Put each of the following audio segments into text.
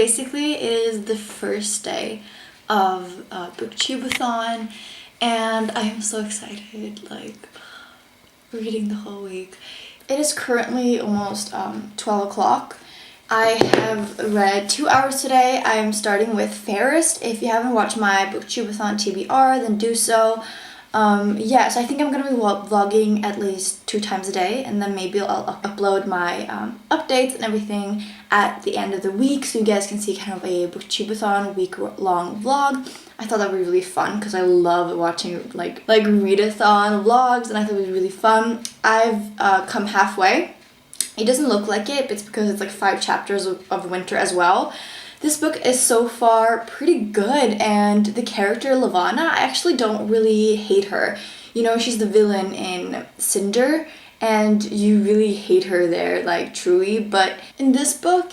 basically it is the first day of BookTubeAthon, and I am so excited, like reading the whole week. It is currently almost 12 o'clock. I have read 2 hours today. I am starting with Fairest. If you haven't watched my BookTubeAthon TBR, then do so. Yeah, so I think I'm going to be vlogging at least 2 times a day, and then maybe I'll upload my updates and everything at the end of the week so you guys can see kind of a BookTubeAthon week-long vlog. I thought that would be really fun because I love watching like readathon vlogs, and I thought it was really fun. I've come halfway. It doesn't look like it, but it's because it's like 5 chapters of winter as well. This book is so far pretty good, and the character Lavana, I actually don't really hate her. You know, she's the villain in Cinder, and you really hate her there, like truly, but in this book,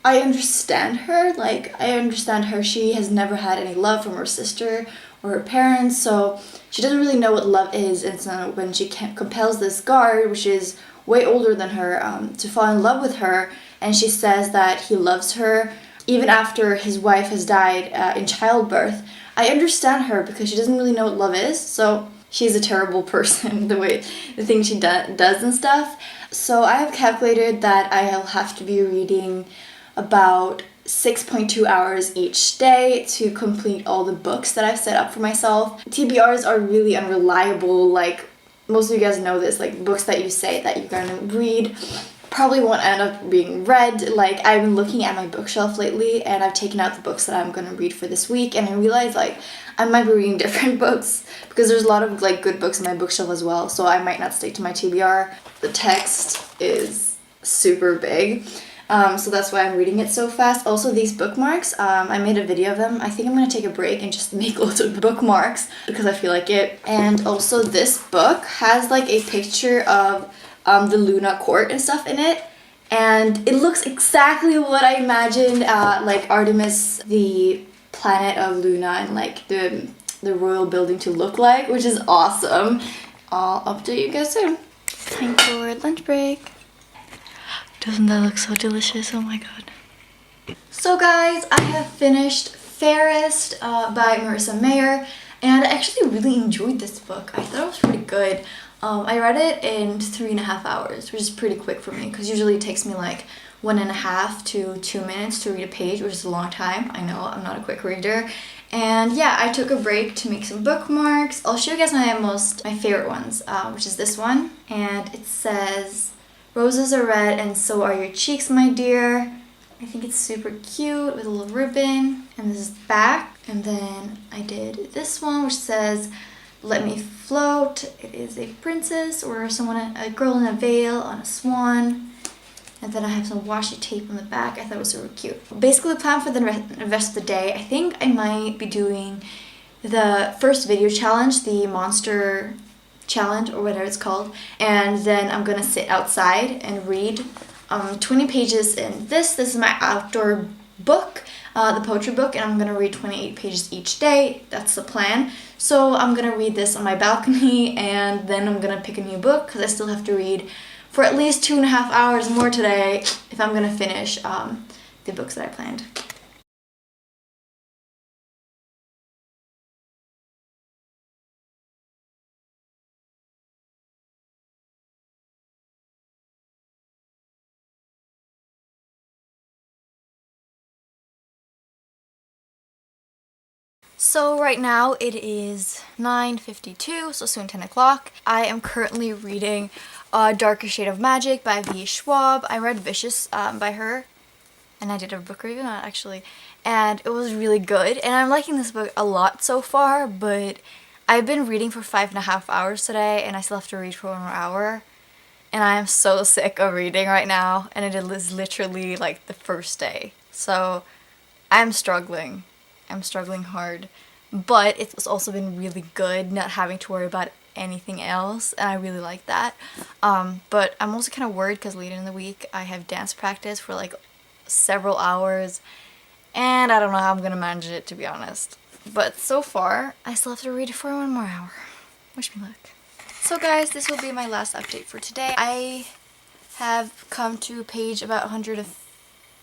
I understand her. Like, I understand her. She has never had any love from her sister or her parents, so she doesn't really know what love is, and so when she compels this guard, which is way older than her, to fall in love with her, and she says that he loves her even after his wife has died in childbirth. I understand her because she doesn't really know what love is, so she's a terrible person, the things she does and stuff. So I have calculated that I'll have to be reading about 6.2 hours each day to complete all the books that I've set up for myself. TBRs are really unreliable. Like, most of you guys know this, like books that you say that you're gonna read probably won't end up being read. Like, I've been looking at my bookshelf lately, and I've taken out the books that I'm gonna read for this week, and I realized like I might be reading different books because there's a lot of like good books in my bookshelf as well, so I might not stick to my TBR. The text is super big. So that's why I'm reading it so fast. Also, these bookmarks, I made a video of them. I think I'm gonna take a break and just make loads of bookmarks because I feel like it. And also, this book has like a picture of the Luna court and stuff in it, and it looks exactly what I imagined like Artemis, the planet of Luna, and like the royal building to look like, which is awesome. I'll update you guys soon. Time for lunch break. Doesn't that look so delicious? Oh my god. So guys, I have finished Fairest by Marissa Mayer, and I actually really enjoyed this book. I thought it was pretty good. I read it in 3.5 hours, which is pretty quick for me because usually it takes me like 1.5 to 2 minutes to read a page, which is a long time. I know, I'm not a quick reader. And yeah, I took a break to make some bookmarks. I'll show you guys my favorite ones, which is this one. And it says, "Roses are red and so are your cheeks, my dear." I think it's super cute with a little ribbon. And this is the back. And then I did this one, which says, "Let me float." It is a princess or a girl in a veil on a swan. And then I have some washi tape on the back. I thought it was super cute. Basically, the plan for the rest of the day, I think I might be doing the first video challenge, the monster challenge or whatever it's called, and then I'm gonna sit outside and read 20 pages in this is my outdoor book, the poetry book, and I'm gonna read 28 pages each day. That's the plan. So I'm gonna read this on my balcony, and then I'm gonna pick a new book because I still have to read for at least 2.5 hours more today if I'm gonna finish the books that I planned. So right now it is 9:52, so soon 10 o'clock. I am currently reading Darker Shade of Magic by V. Schwab. I read Vicious by her, and I did a book review on it actually, and it was really good. And I'm liking this book a lot so far, but I've been reading for 5.5 hours today, and I still have to read for 1 more hour. And I am so sick of reading right now, and it is literally like the first day. So I'm struggling. I'm struggling hard, but it's also been really good not having to worry about anything else, and I really like that. But I'm also kind of worried because later in the week I have dance practice for like several hours, and I don't know how I'm gonna manage it, to be honest. But so far, I still have to read it for 1 more hour. Wish me luck. So guys, this will be my last update for today. I have come to page about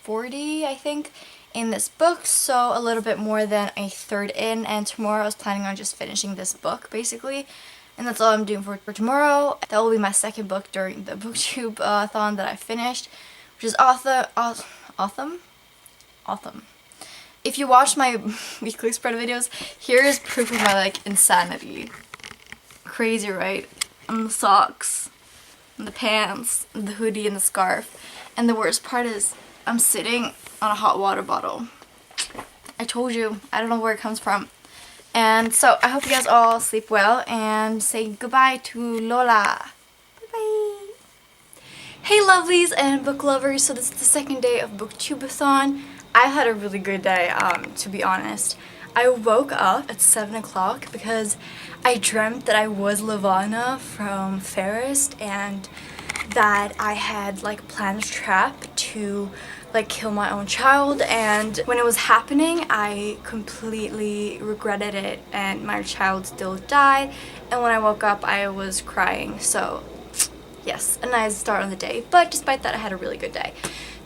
40, I think, in this book, so a little bit more than a third in, and tomorrow I was planning on just finishing this book, basically. And that's all I'm doing for tomorrow. That will be my second book during the BookTubeAthon that I finished, which is awesome. If you watch my weekly spread videos, here is proof of my, like, insanity. Crazy, right? And the socks, and the pants, and the hoodie, and the scarf. And the worst part is, I'm sitting on a hot water bottle. I told you, I don't know where it comes from. And so, I hope you guys all sleep well, and say goodbye to Lola. Bye-bye. Hey lovelies and book lovers, so this is the second day of BookTubeAthon. I had a really good day, to be honest. I woke up at 7 o'clock because I dreamt that I was Lavana from Ferris and that I had like planned a trap to like kill my own child, and when it was happening I completely regretted it and my child still died, and when I woke up I was crying. So yes, a nice start on the day, but despite that I had a really good day.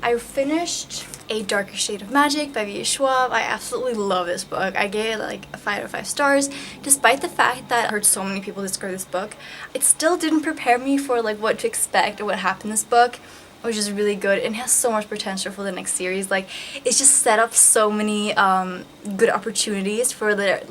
I finished A Darker Shade of Magic by V.A. Schwab. I absolutely love this book. I gave it like a 5 out of 5 stars. Despite the fact that I heard so many people describe this book, it still didn't prepare me for like what to expect or what happened in this book, which is really good and has so much potential for the next series. Like, it's just set up so many good opportunities for the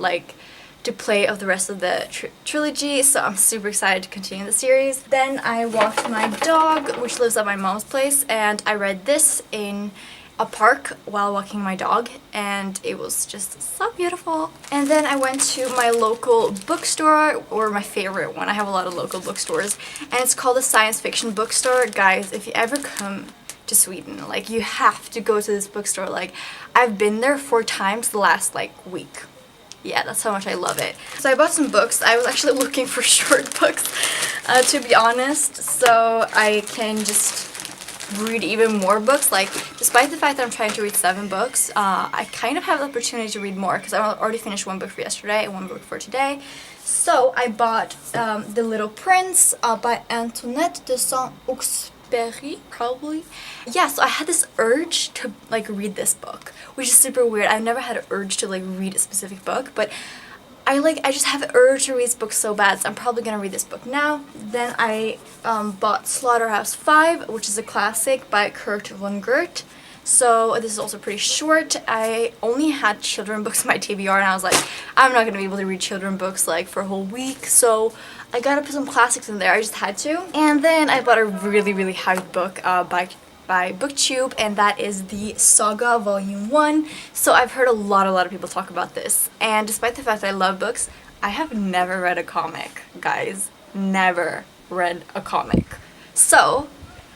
to play of the rest of the trilogy, so I'm super excited to continue the series. Then I walked my dog, which lives at my mom's place, and I read this in a park while walking my dog, and it was just so beautiful. And then I went to my local bookstore, or my favorite one. I have a lot of local bookstores, and it's called the Science Fiction Bookstore. Guys, if you ever come to Sweden, like, you have to go to this bookstore. Like, I've been there 4 times the last like week. Yeah, that's how much I love it. So I bought some books. I was actually looking for short books, to be honest, so I can just read even more books. Like, despite the fact that I'm trying to read 7 books, I kind of have the opportunity to read more because I already finished 1 book for yesterday and 1 book for today. So I bought The Little Prince by Antoinette de Saint-Exupéry, probably. Yeah, so I had this urge to like read this book, which is super weird. I've never had an urge to like read a specific book, but I just have an urge to read this book so bad, so I'm probably gonna read this book now. Then I bought Slaughterhouse-Five, which is a classic by Kurt Vonnegut. So this is also pretty short. I only had children books in my TBR, and I was like, I'm not gonna be able to read children books like for a whole week, so I gotta put some classics in there. I just had to. And then I bought a really hyped book by BookTube, and that is the Saga Volume 1. So I've heard a lot of people talk about this, and despite the fact that I love books, I have never read a comic, guys. Never read a comic. So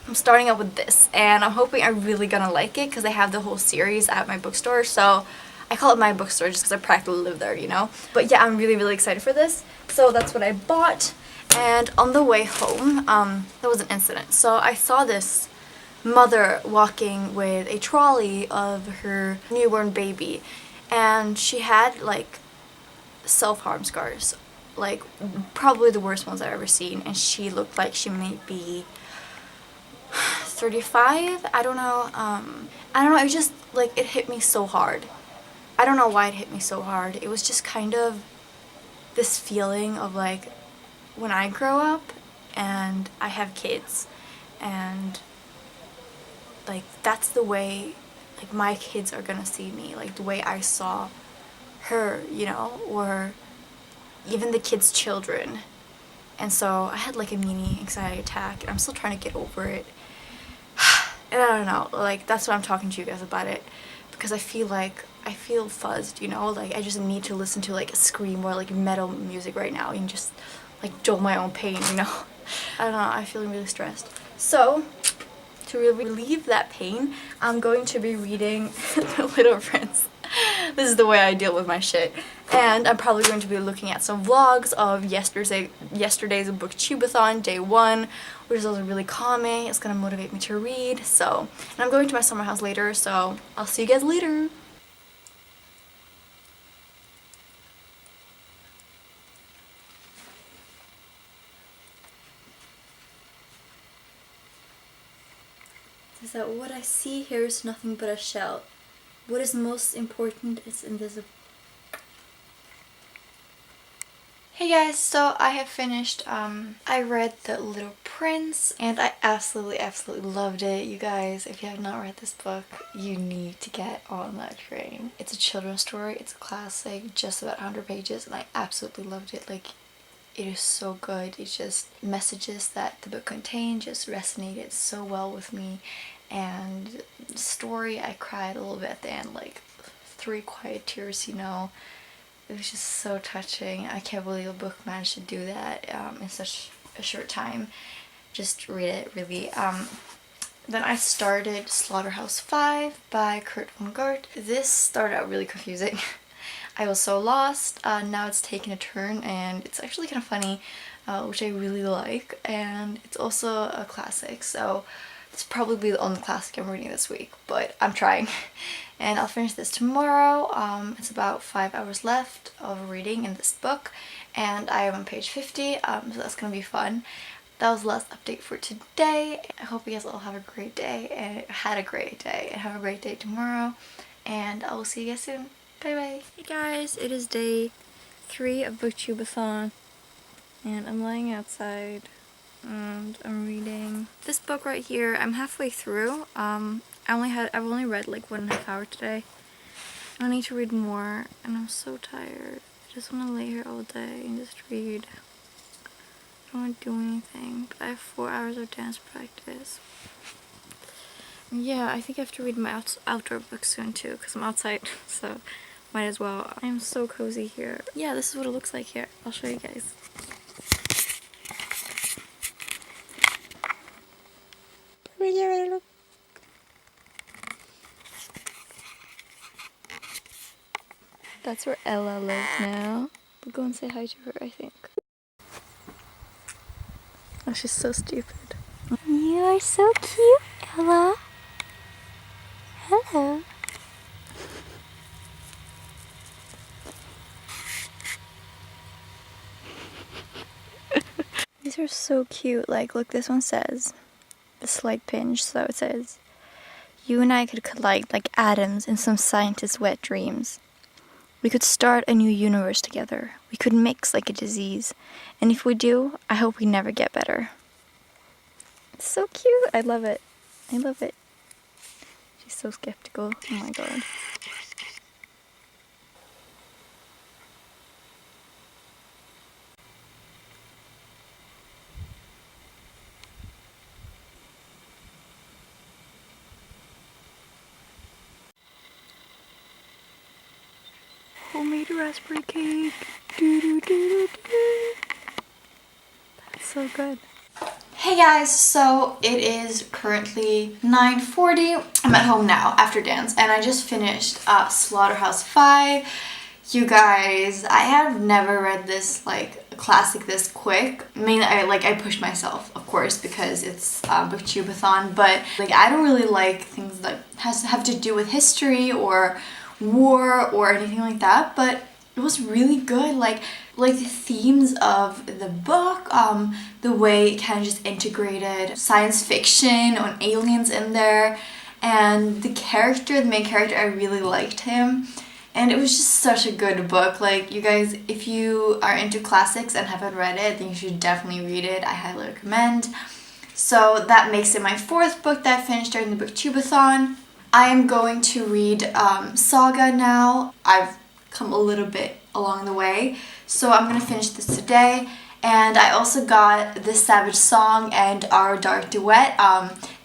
I'm starting out with this, and I'm hoping I'm really gonna like it because I have the whole series at my bookstore, so I call it my bookstore just because I practically live there, you know? But yeah, I'm really excited for this. So that's what I bought, and on the way home, there was an incident. So I saw this mother walking with a trolley of her newborn baby, and she had like self-harm scars, like probably the worst ones I've ever seen, and she looked like she may be 35. I don't know, it just like, it hit me so hard. I don't know why it hit me so hard. It was just kind of this feeling of like, when I grow up and I have kids, and like, that's the way like my kids are gonna see me, like the way I saw her, you know, or even the kids' children. And so I had like a mini anxiety attack, and I'm still trying to get over it. And I don't know, like, that's why I'm talking to you guys about it, because I feel fuzzed, you know, like I just need to listen to like a scream or like metal music right now and just like dull my own pain, you know. I don't know, I'm feeling really stressed. So to relieve that pain, I'm going to be reading The Little Prince. This is the way I deal with my shit. And I'm probably going to be looking at some vlogs of yesterday's BookTubeAthon day 1, which is also really calming. It's gonna motivate me to read. So, and I'm going to my summer house later, so I'll see you guys later. This is that what I see here is nothing but a shell. What is most important is invisible. Hey guys, so I have finished, I read The Little Prince and I absolutely loved it. You guys, if you have not read this book, you need to get on that train. It's a children's story, it's a classic, just about 100 pages, and I absolutely loved it. Like, it is so good. It's just messages that the book contained just resonated so well with me, and the story, I cried a little bit at the end, like 3 quiet tears, you know. It was just so touching. I can't believe a book managed to do that in such a short time. Just read it, really. Then I started Slaughterhouse-Five by Kurt Vonnegut. This started out really confusing. I was so lost. Now it's taken a turn and it's actually kind of funny, which I really like. And it's also a classic, so it's probably the only classic I'm reading this week, but I'm trying. And I'll finish this tomorrow. It's about 5 hours left of reading in this book, and I am on page 50, so that's gonna be fun. That was the last update for today. I hope you guys all have a great day, and had a great day, and have a great day tomorrow, and I will see you guys soon. Bye bye. Hey guys, it is day 3 of BookTubeAthon, and I'm lying outside and I'm reading this book right here. I'm halfway through. I've only read like 1.5 hours today. I need to read more and I'm so tired. I just want to lay here all day and just read. I don't want to do anything, but I have 4 hours of dance practice. Yeah, I think I have to read my outdoor book soon too, because I'm outside, so might as well. I'm so cozy here. Yeah, this is what it looks like here. I'll show you guys. That's where Ella lives now. We'll go and say hi to her, I think. Oh, she's so stupid. You are so cute, Ella. Hello. These are so cute. Like, look, this one says, the slight pinch, so it says, you and I could collide like atoms in some scientist's wet dreams. We could start a new universe together. We could mix like a disease. And if we do, I hope we never get better. It's so cute. I love it. I love it. She's so skeptical. Oh my god. Homemade raspberry cake. Doo -doo -doo -doo -doo. That's so good. Hey guys, so it is currently 9:40. I'm at home now after dance, and I just finished Slaughterhouse-Five. You guys, I have never read this like classic this quick. I mean, I pushed myself, of course, because it's BookTubeAthon, but like I don't really like things that have to do with history or war or anything like that, but it was really good. Like the themes of the book, the way it kind of just integrated science fiction and aliens in there, and the main character, I really liked him. And it was just such a good book. Like, you guys, if you are into classics and haven't read it, then you should definitely read it. I highly recommend. So that makes it my 4th book that I finished during the BookTubeAthon. I am going to read Saga now. I've come a little bit along the way, so I'm gonna finish this today. And I also got This Savage Song and Our Dark Duet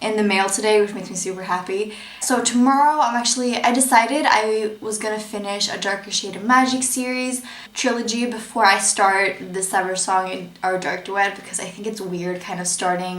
in the mail today, which makes me super happy. So tomorrow I decided I was gonna finish A Darker Shade of Magic series trilogy before I start This Savage Song and Our Dark Duet, because I think it's weird kind of starting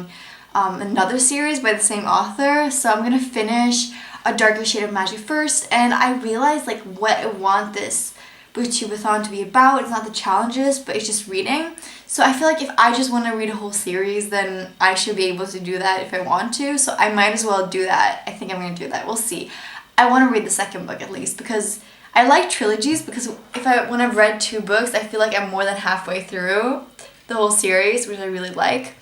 another series by the same author. So I'm gonna finish A Darker Shade of Magic first, and I realized like what I want this BookTubeAthon to be about. It's not the challenges, but it's just reading. So I feel like if I just want to read a whole series, then I should be able to do that if I want to. So I might as well do that. I think I'm going to do that. We'll see. I want to read the second book at least, because I like trilogies, because when I've read 2 books, I feel like I'm more than halfway through the whole series, which I really like.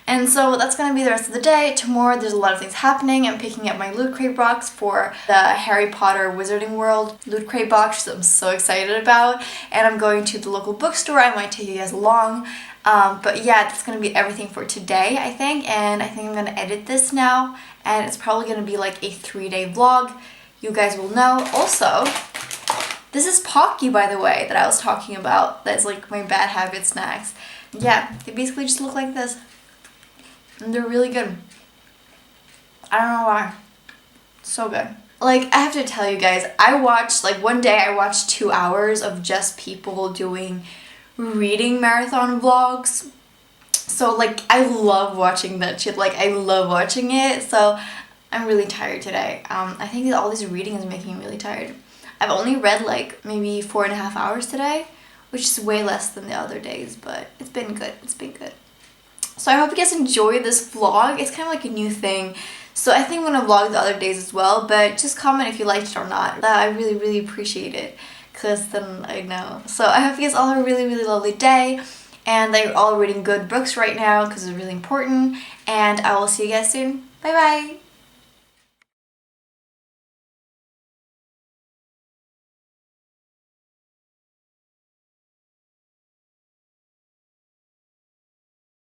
And so that's going to be the rest of the day. Tomorrow there's a lot of things happening. I'm picking up my Loot Crate box for the Harry Potter Wizarding World Loot Crate box, which I'm so excited about. And I'm going to the local bookstore. I might take you guys along. But yeah, that's going to be everything for today, I think. And I think I'm going to edit this now. And it's probably going to be like a 3-day vlog. You guys will know. Also, this is Pocky, by the way, that I was talking about. That's like my bad habit snacks. Yeah, they basically just look like this. And they're really good. I don't know why. So good. Like, I have to tell you guys, I watched, like one day I watched 2 hours of just people doing reading marathon vlogs. So like, I love watching that shit. Like, I love watching it. So I'm really tired today. I think that all this reading is making me really tired. I've only read like maybe 4.5 hours today, which is way less than the other days, but it's been good. It's been good. So I hope you guys enjoyed this vlog. It's kind of like a new thing. So I think I'm going to vlog the other days as well, but just comment if you liked it or not. I really, really appreciate it, because then I know. So I hope you guys all have a really, really lovely day, and that you're all reading good books right now, because it's really important, and I will see you guys soon. Bye bye!